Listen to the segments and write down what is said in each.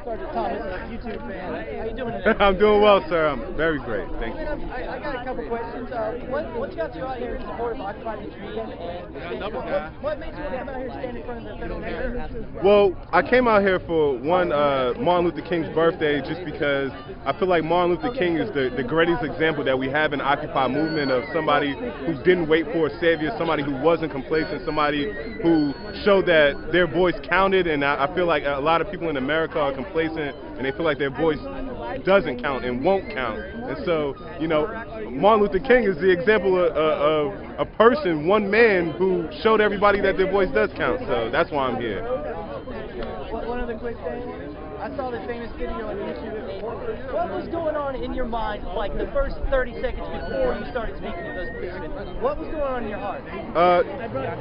Sergeant Thomas, YouTube fan. How you doing today? I'm doing well, sir. I'm very great. Thank you. I got a couple questions. What got you out here in support of occupy-news-network? What made you want to come out here and stand in front of the federal government? Well, I came out here for one, Martin Luther King's birthday, just because I feel like Martin Luther King is the greatest example that we have in the Occupy movement of somebody who didn't wait for a savior, somebody who wasn't complacent, somebody who showed that their voice counted. And I feel like a lot of people in America are complacent and they feel like their voice doesn't count and won't count. And so, you know, Martin Luther King is the example of a person, one man, who showed everybody that their voice does count. So that's why I'm here. One other quick thing. I saw the famous video on YouTube. What was going on in your mind, like the first 30 seconds before you started speaking to those policemen? What was going on in your heart?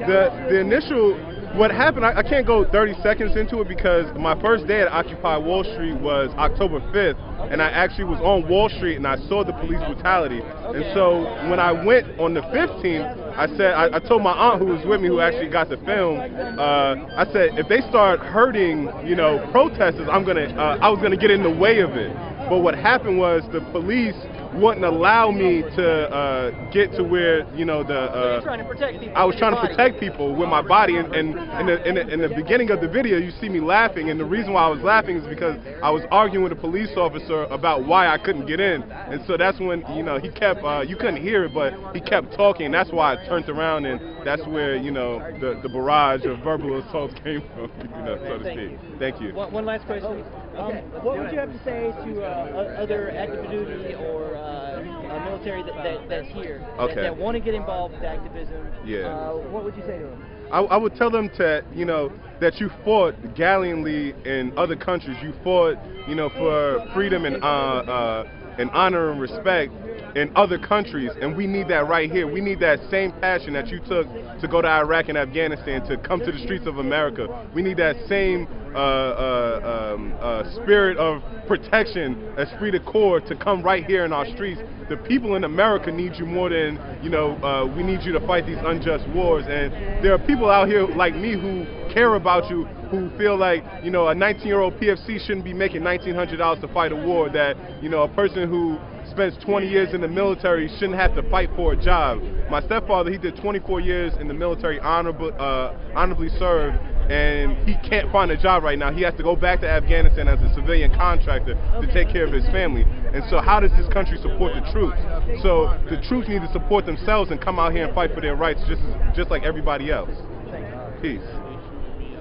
The initial, what happened, I can't go 30 seconds into it because my first day at Occupy Wall Street was October 5th, and I actually was on Wall Street and I saw the police brutality. And so when I went on the 15th, I told my aunt who was with me, who actually got the film, I said, if they start hurting, you know, protesters, I was gonna get in the way of it. But what happened was the police wouldn't allow me to get to where, you know, I was trying to protect people with my body, and in the beginning of the video you see me laughing, and the reason why I was laughing is because I was arguing with a police officer about why I couldn't get in. And so that's when, you know, he kept, you couldn't hear it, but he kept talking, and that's why I turned around, and that's where, you know, the barrage of verbal assaults came from, you know, so to speak. Thank you. One last question. What would you have to say to other active duty or military that's here, that want to get involved with activism? Yeah. What would you say to them? I would tell them to, you know, that you fought gallantly in other countries. You fought, you know, for freedom and honor and respect in other countries, and we need that right here. We need that same passion that you took to go to Iraq and Afghanistan to come to the streets of America. We need that same spirit of protection, esprit de corps, to come right here in our streets. The people in America need you more than, you know, we need you to fight these unjust wars. And there are people out here like me who care about you, who feel like, you know, a 19-year-old PFC shouldn't be making $1,900 to fight a war, that, you know, a person who spends 20 years in the military shouldn't have to fight for a job. My stepfather, he did 24 years in the military, honorably served, and he can't find a job right now. He has to go back to Afghanistan as a civilian contractor to take care of his family. And so how does this country support the troops? So the troops need to support themselves and come out here and fight for their rights just like everybody else. Peace.